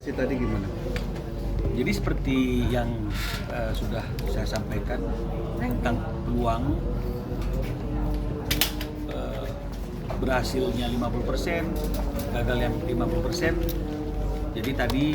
Tadi gimana? Jadi seperti yang sudah saya sampaikan tentang peluang berhasilnya 50%, gagal yang 50%. Jadi tadi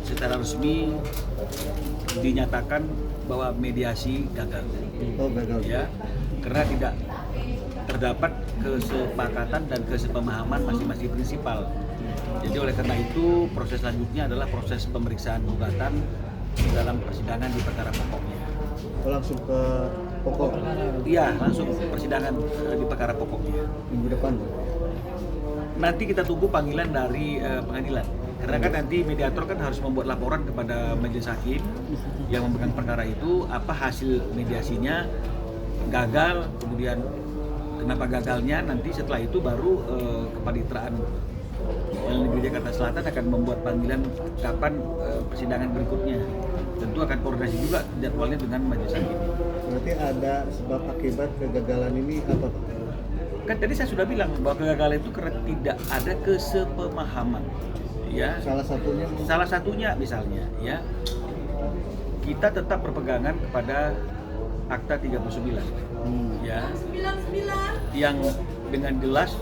secara resmi dinyatakan bahwa mediasi gagal. Oh, gagal. Ya, karena tidak terdapat kesepakatan dan kesepemahaman masing-masing prinsipal. Jadi oleh karena itu proses selanjutnya adalah proses pemeriksaan gugatan dalam persidangan di perkara pokoknya. Oh, langsung ke pokok Iya, langsung persidangan di perkara pokoknya. minggu depan. Nanti kita tunggu panggilan dari pengadilan. Karena kan nanti mediator kan harus membuat laporan kepada majelis hakim yang memegang perkara itu, apa hasil mediasinya, gagal, kemudian kenapa gagalnya, nanti setelah itu baru kepaniteraan Pengadilan Negeri Jakarta Selatan akan membuat panggilan kapan persidangan berikutnya. Tentu akan koordinasi juga jadwalnya dengan majelis hakim. Berarti ada sebab akibat kegagalan ini apa, Pak? Kan tadi saya sudah bilang bahwa kegagalan itu karena tidak ada kesepemahaman. Ya. Salah satunya misalnya ya, kita tetap berpegangan kepada Akta 39. Ya. Yang dengan jelas,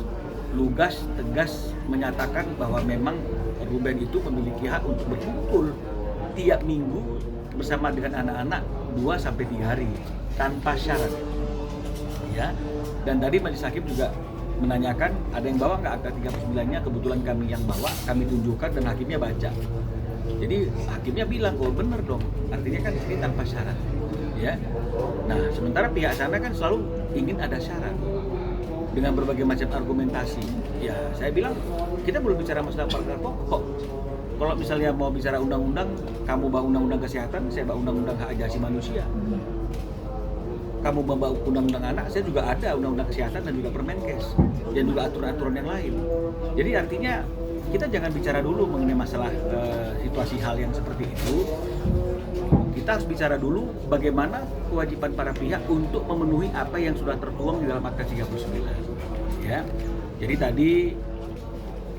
lugas, tegas menyatakan bahwa memang Ruben itu memiliki hak untuk berkumpul tiap minggu bersama dengan anak-anak 2-3 hari tanpa syarat. Ya. Dan tadi majelis hakim juga menanyakan ada yang bawa nggak Akta 39-nya, kebetulan kami yang bawa, kami tunjukkan dan hakimnya baca. Jadi hakimnya bilang, oh bener dong, artinya kan ini tanpa syarat. Ya. Nah, sementara pihak sana kan selalu ingin ada syarat dengan berbagai macam argumentasi. Ya, saya bilang kita belum bicara masalah perkara pokok. Kalau misalnya mau bicara undang-undang, kamu bawa undang-undang kesehatan, saya bawa undang-undang hak asasi manusia. Kamu membawa undang-undang anak, saya juga ada undang-undang kesehatan dan juga Permenkes dan juga aturan-aturan yang lain. Jadi artinya kita jangan bicara dulu mengenai masalah situasi hal yang seperti itu. Kita harus bicara dulu bagaimana kewajiban para pihak untuk memenuhi apa yang sudah tertuang di dalam Akta 39. Ya. Jadi tadi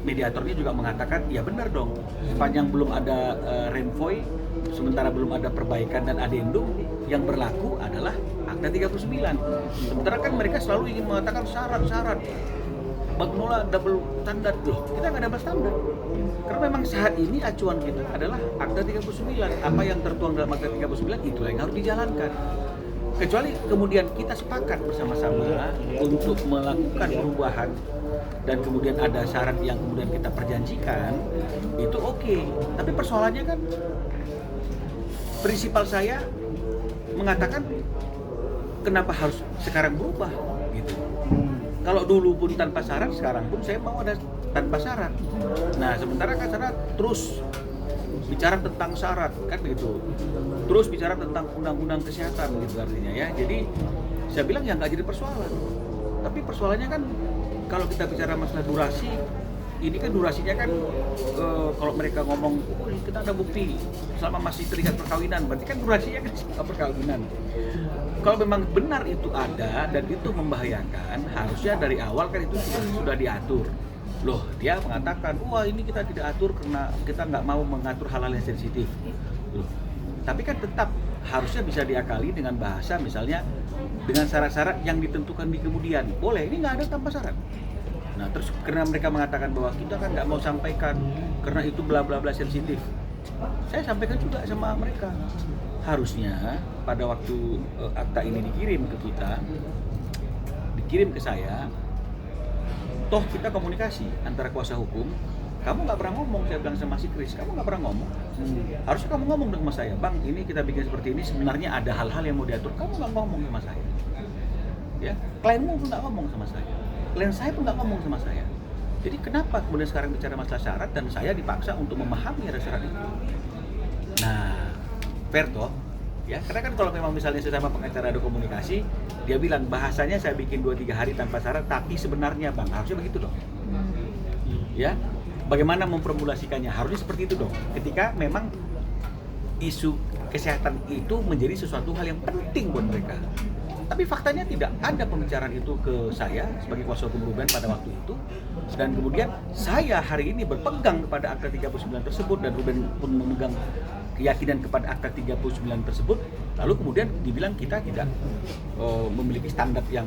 mediatornya juga mengatakan, ya benar dong, sepanjang belum ada renvoy, sementara belum ada perbaikan dan adendum, yang berlaku adalah Akta 39. Sementara kan mereka selalu ingin mengatakan syarat-syarat. Magnola double standar loh. Kita nggak double standar. Karena memang saat ini acuan kita adalah Akta 39. Apa yang tertuang dalam Akta 39 itulah yang harus dijalankan. Kecuali kemudian kita sepakat bersama-sama untuk melakukan perubahan dan kemudian ada syarat yang kemudian kita perjanjikan, itu oke. Tapi persoalannya kan prinsipal saya mengatakan kenapa harus sekarang berubah gitu. Kalau dulu pun tanpa syarat, sekarang pun saya mau ada tanpa syarat. Nah, sementara kan sana terus bicara tentang syarat kan begitu. Terus bicara tentang undang-undang kesehatan gitu artinya ya. Jadi saya bilang ya nggak jadi persoalan. Tapi persoalannya kan kalau kita bicara masalah durasi, ini kan durasinya kan kalau mereka ngomong, oh kita ada bukti selama masih terikat perkawinan, berarti kan durasinya kan perkawinan. Kalau memang benar itu ada dan itu membahayakan, harusnya dari awal kan itu sudah diatur. Loh, dia mengatakan, wah ini kita tidak atur karena kita nggak mau mengatur hal-hal yang sensitif. Loh, tapi kan tetap harusnya bisa diakali dengan bahasa misalnya dengan syarat-syarat yang ditentukan di kemudian. Boleh, ini nggak ada tanpa syarat. Nah, terus karena mereka mengatakan bahwa kita kan nggak mau sampaikan karena itu bla bla bla sensitif. Saya sampaikan juga sama mereka. Harusnya pada waktu akta ini dikirim ke kita, dikirim ke saya, toh kita komunikasi antara kuasa hukum. Kamu nggak pernah ngomong, saya bilang sama si Kris, kamu nggak pernah ngomong. Harusnya kamu ngomong sama saya, bang, ini kita bikin seperti ini, sebenarnya ada hal-hal yang mau diatur. Kamu nggak ngomong sama saya. Ya, klienmu pun nggak ngomong sama saya. Klien saya pun nggak ngomong sama saya. Jadi kenapa kemudian sekarang bicara masalah syarat dan saya dipaksa untuk memahami ada syarat itu? Nah, fair toh? Ya, karena kan kalau memang misalnya sesama pengacara ada komunikasi, dia bilang bahasanya saya bikin 2-3 hari tanpa syarat, tapi sebenarnya bang, harusnya begitu dong. Ya, bagaimana memformulasikannya? Harusnya seperti itu dong. Ketika memang isu kesehatan itu menjadi sesuatu hal yang penting buat mereka. Tapi faktanya tidak ada pembicaraan itu ke saya sebagai kuasa hukum Ruben pada waktu itu. Dan kemudian saya hari ini berpegang kepada akta 39 tersebut dan Ruben pun memegang keyakinan kepada akta 39 tersebut. Lalu kemudian dibilang kita tidak memiliki standar yang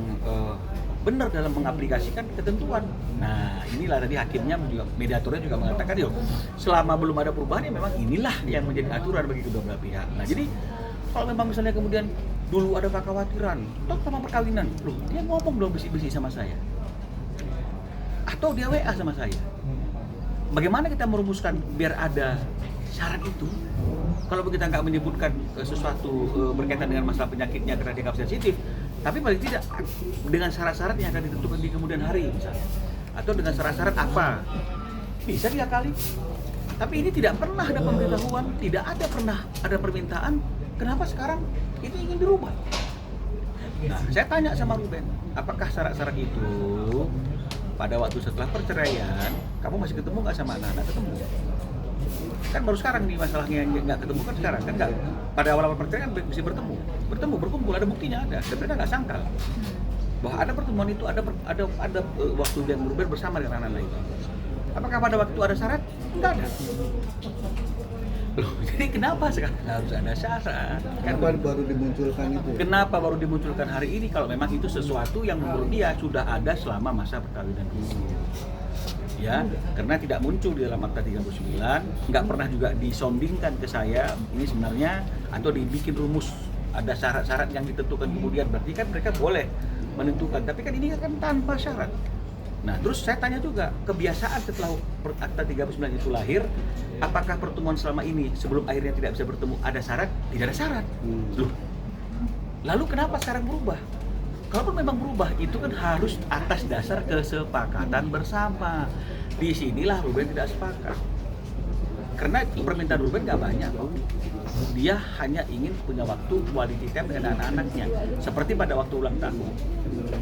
benar dalam mengaplikasikan ketentuan. Nah, inilah tadi hakimnya juga, mediatornya juga mengatakan, yuk, selama belum ada perubahan ya memang inilah yang menjadi aturan bagi kedua belah pihak. Nah, jadi kalau memang misalnya kemudian dulu ada kekhawatiran, toh sama perkawinan, loh dia ngomong dong besi-besi sama saya, atau dia WA sama saya. Bagaimana kita merumuskan biar ada syarat itu? Kalau kita nggak menyebutkan sesuatu berkaitan dengan masalah penyakitnya karena dianggap sensitif, tapi paling tidak dengan syarat-syarat yang akan ditentukan di kemudian hari misalnya, atau dengan syarat-syarat apa bisa diakali. Tapi ini tidak pernah ada pemberitahuan, tidak ada pernah ada permintaan. Kenapa sekarang itu ingin dirubah? Nah, saya tanya sama Ruben, apakah syarat-syarat itu pada waktu setelah perceraian kamu masih ketemu nggak sama anak-anak? Ketemu. Kan baru sekarang nih masalahnya nggak ketemu kan sekarang kan nggak, pada awal-awal perceraian mesti bertemu berkumpul, ada buktinya ada, dan mereka nggak sangkal bahwa ada pertemuan itu, ada waktu yang Ruben bersama dengan anak lain. Apakah pada waktu ada syarat? Nggak ada. Loh, jadi kenapa sekarang harus ada syarat? Kenapa baru dimunculkan itu? Kenapa baru dimunculkan hari ini kalau memang itu sesuatu yang menurut dia sudah ada selama masa perkawinan dulu? Ya, karena tidak muncul di dalam akta 39, nggak pernah juga disondingkan ke saya ini sebenarnya, atau dibikin rumus ada syarat-syarat yang ditentukan kemudian, berarti kan mereka boleh menentukan, tapi kan ini kan tanpa syarat. Nah, terus saya tanya juga, kebiasaan setelah akta 39 itu lahir, apakah pertemuan selama ini sebelum akhirnya tidak bisa bertemu ada syarat? Tidak ada syarat. Loh, lalu kenapa sekarang berubah? Kalaupun memang berubah, itu kan harus atas dasar kesepakatan bersama. Disinilah Ruben tidak sepakat. Karena permintaan Ruben nggak banyak. Dia hanya ingin punya waktu quality time dengan anak-anaknya. Seperti pada waktu ulang tahun.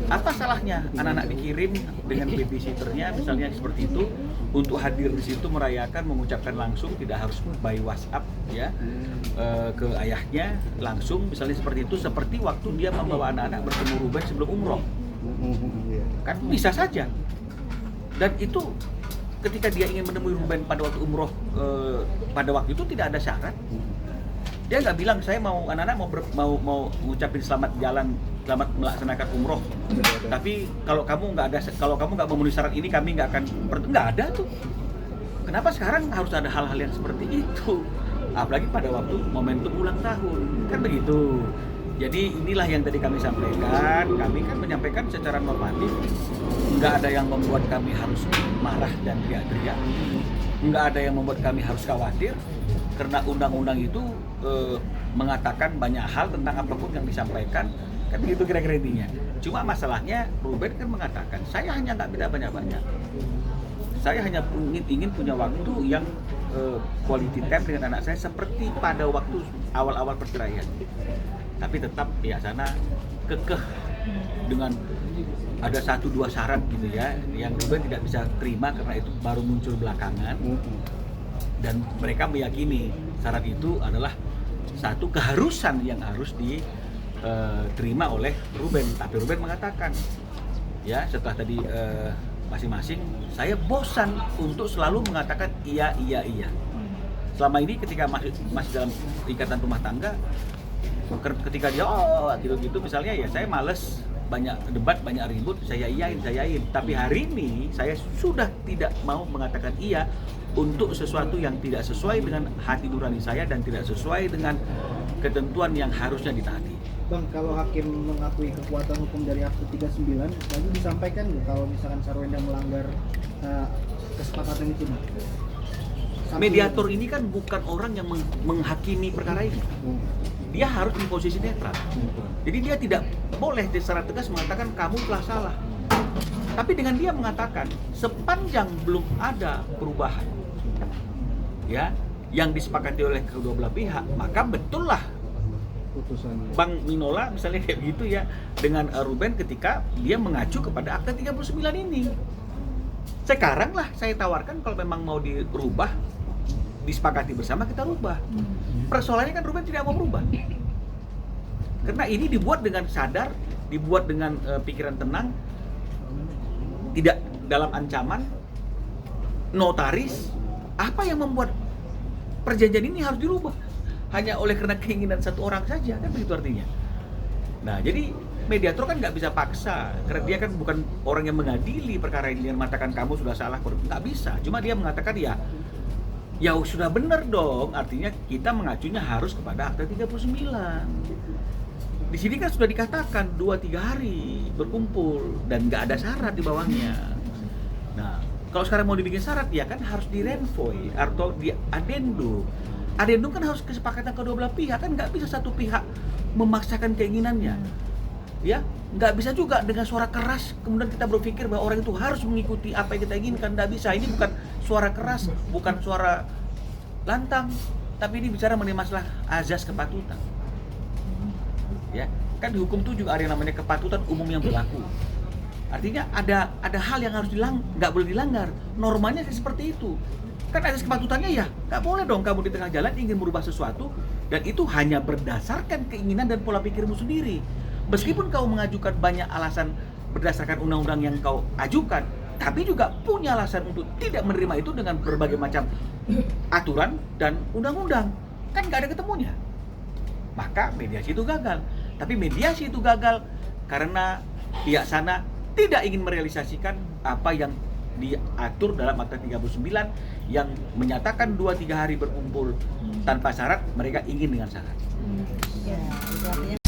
Apa salahnya anak-anak dikirim dengan babysitternya misalnya seperti itu, untuk hadir di situ merayakan, mengucapkan langsung, tidak harus by WhatsApp ya, ke ayahnya langsung misalnya seperti itu, seperti waktu dia membawa anak-anak bertemu Ruben sebelum umroh. Kan bisa saja. Dan itu ketika dia ingin menemui Ruben pada waktu umroh, pada waktu itu tidak ada syarat. Dia nggak bilang saya mau anak-anak mau ngucapin selamat jalan, selamat melaksanakan umroh. Tapi kalau kamu nggak memenuhi syarat ini, kami nggak akan nggak ada tuh. Kenapa sekarang harus ada hal-hal yang seperti itu? Apalagi pada waktu momentum ulang tahun, kan begitu. Jadi inilah yang tadi kami sampaikan. Kami kan menyampaikan secara normatif, nggak ada yang membuat kami harus marah dan teriak-teriak, nggak ada yang membuat kami harus khawatir. Karena undang-undang itu mengatakan banyak hal tentang apapun yang disampaikan, kan begitu kira-kira intinya. Cuma masalahnya Ruben kan mengatakan, saya hanya nggak beda banyak-banyak. Saya hanya ingin punya waktu yang quality time dengan anak saya seperti pada waktu awal-awal perceraian. Tapi tetap ya sana kekeh dengan ada 1-2 syarat gitu ya, yang Ruben tidak bisa terima karena itu baru muncul belakangan. Dan mereka meyakini syarat itu adalah satu keharusan yang harus diterima oleh Ruben. Tapi Ruben mengatakan, ya setelah tadi masing-masing, saya bosan untuk selalu mengatakan iya. Selama ini ketika masih dalam ikatan rumah tangga, ketika dia gitu misalnya, ya saya males banyak debat, banyak ribut, saya iyain. Tapi hari ini saya sudah tidak mau mengatakan iya untuk sesuatu yang tidak sesuai dengan hati nurani saya dan tidak sesuai dengan ketentuan yang harusnya ditaati. Bang, kalau hakim mengakui kekuatan hukum dari akta 39, lalu disampaikan nggak kalau misalkan Sarwenda melanggar kesepakatan itu, Bang? Mediator ini kan bukan orang yang menghakimi perkara ini. Dia harus di posisi netral. Jadi dia tidak boleh secara tegas mengatakan kamu telah salah. Tapi dengan dia mengatakan sepanjang belum ada perubahan, ya, yang disepakati oleh kedua belah pihak, maka betul lah Putusan Bang Minola misalnya kayak begitu ya dengan Ruben ketika dia mengacu kepada akta 39 ini. Sekarang lah saya tawarkan kalau memang mau dirubah, disepakati bersama, kita rubah. Persoalannya kan Ruben tidak mau berubah. Karena ini dibuat dengan sadar dibuat dengan pikiran tenang, tidak dalam ancaman, notaris. Apa yang membuat perjanjian ini harus dirubah? Hanya oleh karena keinginan satu orang saja, kan begitu artinya. Nah, jadi mediator kan nggak bisa paksa, karena dia kan bukan orang yang mengadili perkara ini yang mengatakan kamu sudah salah, nggak bisa. Cuma dia mengatakan ya sudah benar dong, artinya kita mengacunya harus kepada Akta 39. Di sini kan sudah dikatakan 2-3 hari berkumpul dan nggak ada syarat di bawahnya. Nah, kalau sekarang mau dibikin syarat ya kan harus di renvoy atau di adendum. Adendum kan harus kesepakatan kedua belah pihak, kan nggak bisa satu pihak memaksakan keinginannya. Ya, nggak bisa juga dengan suara keras kemudian kita berpikir bahwa orang itu harus mengikuti apa yang kita inginkan. Nggak bisa, ini bukan suara keras, bukan suara lantang, tapi ini bicara mengenai masalah azas kepatutan. Ya, kan di hukum itu juga ada yang namanya kepatutan umum yang berlaku. Artinya ada hal yang harus nggak boleh dilanggar. Normanya seperti itu. Kan azas kepatutannya ya nggak boleh dong kamu di tengah jalan ingin merubah sesuatu dan itu hanya berdasarkan keinginan dan pola pikirmu sendiri. Meskipun kau mengajukan banyak alasan berdasarkan undang-undang yang kau ajukan, tapi juga punya alasan untuk tidak menerima itu dengan berbagai macam aturan dan undang-undang. Kan nggak ada ketemunya. Maka mediasi itu gagal. Tapi mediasi itu gagal karena pihak sana tidak ingin merealisasikan apa yang diatur dalam Akta 39 yang menyatakan 2-3 hari berkumpul tanpa syarat, mereka ingin dengan syarat. Ya, itu artinya